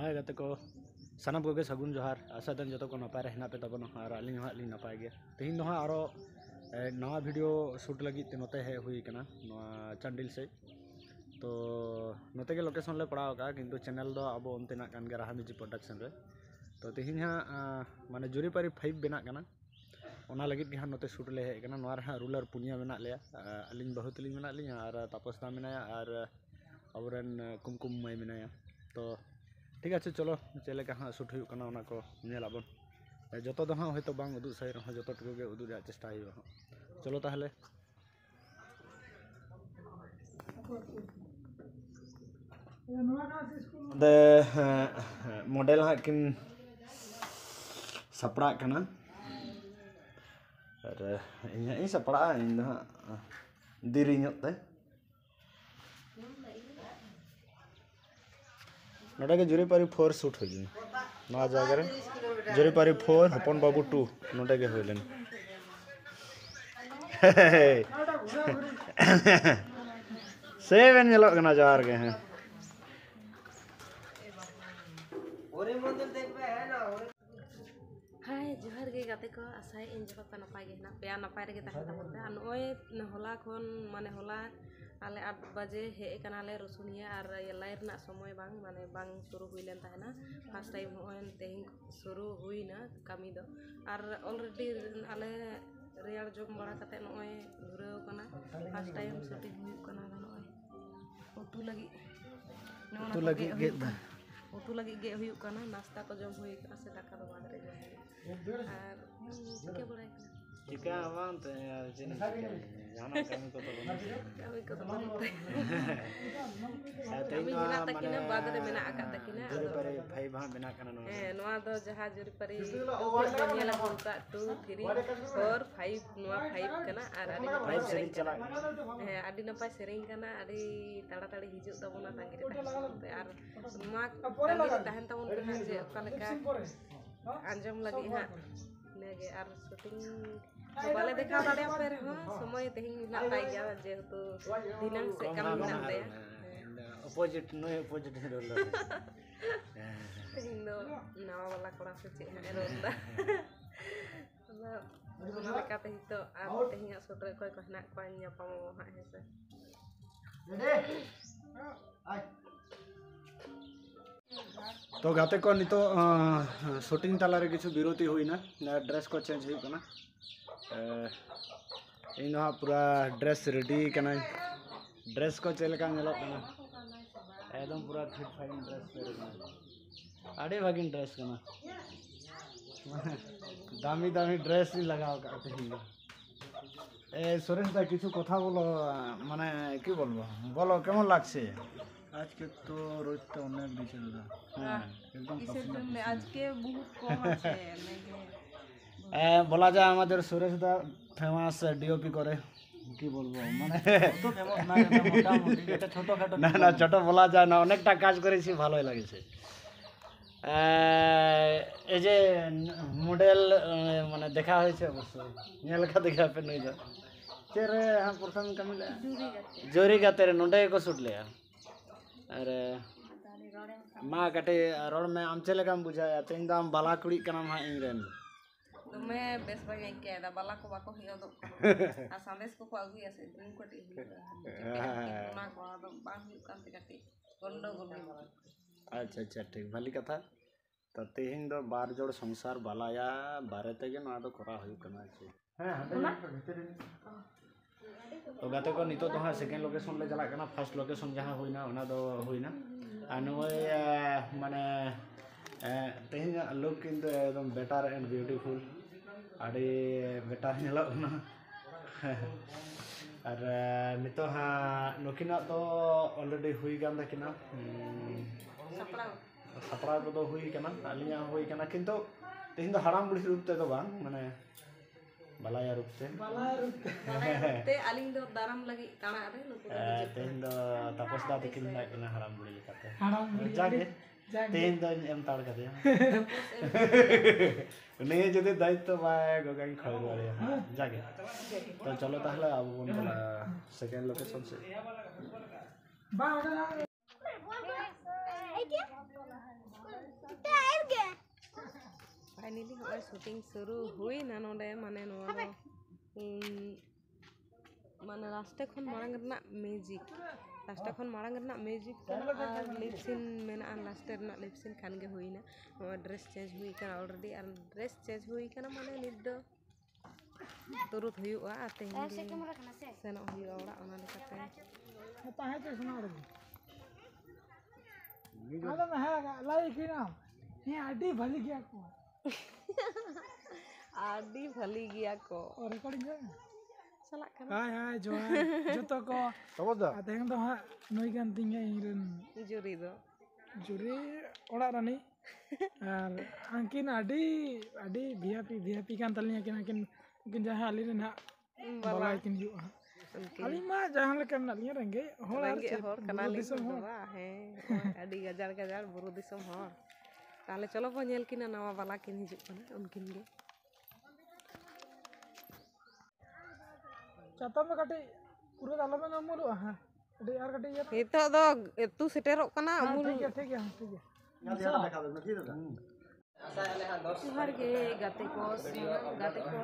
हाँ गाते को सानम को सगुन जोहार आशा दिन जो को नपाय हेना पे तबन और अली हाँ ली नपाय गया तेहन दो आरो नवा वीडियो शूट लगी नोते है हुई कना चंडिल से तो नोते के लोकेशन ले पड़ा का किंतु चैनल दो अब उनतेना कान गे राहा म्यूजिक प्रोडक्शन रे तो तेहन हाँ माने जुरीपारी 5 बेना कना ओना लगित के हाँ नोते शूट ले हे कना नोआ रे हाँ रूलर पुनिया मेना लिया अलिंग बहुत लिंग मेना लिया और तापसदा मेनाया और अबरन कुमकुम माई मेनाया तो ठीक है चलो चले हाँ शूट होना को नेलाबन जो तो हाँ हयतो बांग उदुग सही रहा जो टुकु गे उदुग चेष्टा चलो ताहले मॉडल हाँ किन सपड़ा कना और इन सपड़ा इन हाँ दिरी ते नोडे के जुरीपारी 4 शूट हो गई नवा जगह रे जुरीपारी 4 हपन बाबू 2 नोडे के होइलेन सेवन येलो कना जार के हैं हाय जोहार गे गाते को आसाय इन जब पे नपाय गे ना पेया नपाय रे तहन तबन पे नोय होला खन माने होला आले 8 बजे हे कनाले रसुनिया और लाइट ना समय बांग माने बांग शुरू हुइलेन तहना फर्स्ट टाइम होय तेहिं शुरू हुइना कमी दो और ऑलरेडी आले रेयर जम बड़ा कते नोय घुरेव कना फर्स्ट टाइम शूटिंग हुइ कना नोय उतु लगी गे हुइ कना नाश्ता को जम हुइ कना से दाका दो बाद रे और चिके बड़ाय चिका आवान ते यार जिन जाना कमी को तो बनते साथे मेना तकिना बाद रे मेना आका तकिना जुरीपारी 5 हां मेना कना नो नोआ दो जहा जुरीपारी नेला गुका 2 3 4 5 नोआ 5 कना और आडी 5 सेरिंग चला आडी नपाय सेरिंग कना आडी ताड़ाताड़ी हिजुग तबना तांगी रे और मा तांगी रे तहन तबन पे जे ओका लेका आंजम लगी हां नेगे और शूटिंग बाले देखा दाड़े पे रे समय तेहिं ना ताई गया जेहेतु दिनांग से कम ना ताया अपोजिट नो अपोजिट रोल तेहिं दो नवा वाला कोड़ा से चे है रोंदा ना लेका तेहि तो आ तेहिं शूट रे कोई कहना को न्यापाम हा हेसे तो गाते को नितो शूटिंग तालारे किछु विरोती हुईना ड्रेस को चेंज हुई कना इन पूरा ड्रेस रेडी कना ड्रेस को चलका नेलो कना एकदम पूरा फिट फाइन ड्रेस पेरे आडे भागिन ड्रेस कना दामी दामी ड्रेस ही लगाओ काते ही ए सुरेश दा किछु কথা বলো মানে কি বলবো বলো কেমন লাগছে आज के तो रोज तो अनेक बीचे दादा एकदम पसंद आज के बहुत कम আছে বলা যায় আমাদের সুরেশ দা ফেমাস ডিওপি করে কি বলবো মানে তো ফেমাস না মোটামুটি এটা ছোটখাটো না না ছোট বলা যায় না অনেকটা কাজ করেছি ভালোই লাগছে এই যে মডেল মানে দেখা হয়েছে অবশ্যই নেলকা দেখা पे नहीं जा तेरे हम प्रथम कमिला जोरी गाते रे नोंडे को सुट ले अरे माँ कटे रोड में आम चले काम बुझाया तेन दाम बाला कुड़ी का नाम है इंग्लैंड तो मैं बेस बागे के दा बाला को बाको हियो दो आ संदेश को आगु ऐसे दिन को टी ना को दो बांग कांते काटे गोंडो गोंडो अच्छा अच्छा ठीक भली कथा तो तेहिं दो बार जोड़ संसार बालाया बारे तेगे ना दो करा हुई कना छे हां तो गाते को नितो तो हाँ सेकेंड लोकेशन ले चला कना फर्स्ट लोकेशन जहाँ हुई ना ओना दो हुई ना अनोय माने तेहिं लुक किंतु एकदम बेटर एंड ब्यूटीफुल आड़ी बेटर नेलो ना और नितो हाँ नुकिना तो ऑलरेडी हुई गान दकिना सपड़ा को तो हुई कना अलिया हुई कना किंतु तेहिं दो हराम बुढ़ी रूप ते तो बांग माने बालाया रूप ते आलिंग दो दाराम लगी काना रे नुकु तेहिं दो तपस दा तकिन ना कना हराम बुढ़ी लेकाते हराम बुढ़ी जागे तेहिं दो एम ताड़ कदे ने जदि दायित्व बाय गोगाई खड़ वाले जागे तो चलो ताहले अब बोन सेकंड लोकेशन से बा फाइनली हमारे शूटिंग शुरू हुई ना नोडे माने नोडो माने लास्टे खन मांग रना म्यूजिक लास्टे खन मांग रना म्यूजिक और लिपसिन मेना लास्टे रना लिपसिन खान के हुई ना ड्रेस चेंज हुई कना ऑलरेडी और ड्रेस चेंज हुई कना माने निद तुरुत हुआ आते हैं सेनो हुआ ओड़ा ओना लेकाते ताहे ते सुना रे आदम है लाई की नाम ये आडी भली गया को आडी भली गया को और रिकॉर्डिंग है चला कना हाय हाय जो जतो को सबदा तेहन तो हा नई गान तिंगे इरन जुरी दो जुरी ओड़ा रानी और अंकिन आडी आडी वीआईपी कान तलिया किन जहां आली रे ना बला किन यु आली मा जहां लेकन नालिया रंगे हर कना लिसम है आडी गजार बुरु दिसम हर ताले चलो बो नेल किना नवा वाला किन हिजु कना उनकिन गे चाता में कटे पूरा दालो में नमलु हां अडी यार कटे यार हितो दो एतु सेटेरो कना अमूल ठीक है जोहार गे गाते को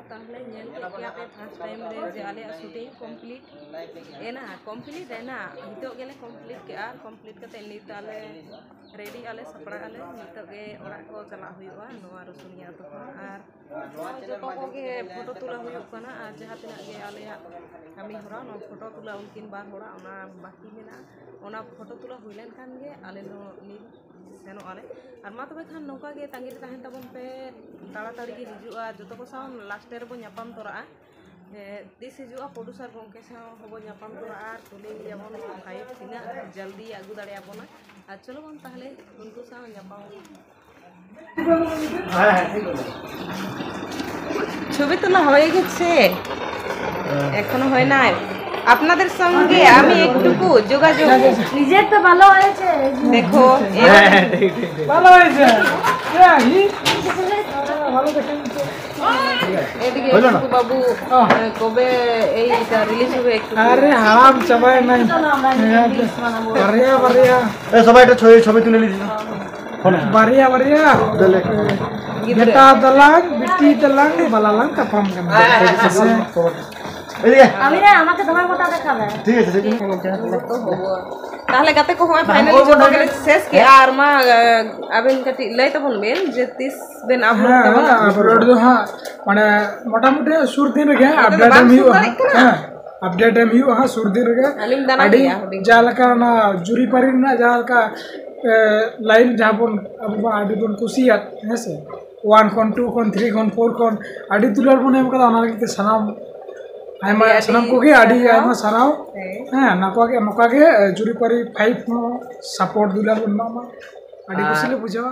ताहले नेल के पे फर्स्ट टाइम रे जे आले शूटिंग कंप्लीट एना हितो गेले कंप्लीट के आर कंप्लीट कते नित आले रेडी आले सपड़ा आले नितो गे ओरा को चला हुआ नोआ रसुनिया तो आर जो को गे फोटो तुला हुआ कना आर जहां तना गे आले कमी होरा नो फोटो तुला उनकिन बार होरा ओना बाकी मेना ओना फोटो तुला हुइलेन खान गे आले नो नि सेनो आले और मा तबे खान नौका गे तांगी ताहेन तबन पे ताड़ाताड़ी गे हिजुआ जतो को साम लास्ट रे बो न्यापाम तोरा दिस हिजुआ प्रोड्यूसर गंके सा होबो न्यापाम तोरा आर तुले जेमन फाइव तिना जल्दी आगु दाड़े आबोना আর চলো বন তাহলে উनको सा न्यापाम ছবি তোলা হয়ে গেছে এখনো হয় নাই আপনাদের সঙ্গে আমি একটুকু যোগাযোগ রিজেক্ট তো ভালো হয়েছে দেখো ভালো হয়েছে ভালো দেখেন এদিকে বাবু কবে এইটা রিলিজ হবে একটু আরে হারাম চাবাই নাই বারিয়া এ সবাই একটা ছবি তুলে নিস বারিয়া বেটা দলাং বিটি দলাং বালালাং কাপাম কানা এদিকে আমি না আমাকে তোমার কথা দেখাবে ঠিক আছে তো হবো তাহলে গাতে কো হয় ফাইনালি যত গেলে শেষ কি আর মা আবেন কাটি লই তো বলবেন যে 30 দিন আপলোড দো হ্যাঁ মানে মোটামুটি সুর দিন রে আপডেট টাইম হিউ হ্যাঁ अपडेट टाइम हियो हाँ सुर दिन रे अड़ी जालका ना जुरी पारी ना जालका लाइन जहाँ बन अब अड़ी बन कुसिया है से 1 कोन 2 कोन 3 कोन 4 कोन अड़ी तुलार बन एम कदा ना के सनाम आयमा सनाम को के अड़ी आयमा सनाव हां नका के जुरी पारी 5 नो सपोर्ट दुलार बन मामा अड़ी कुसिले बुझावा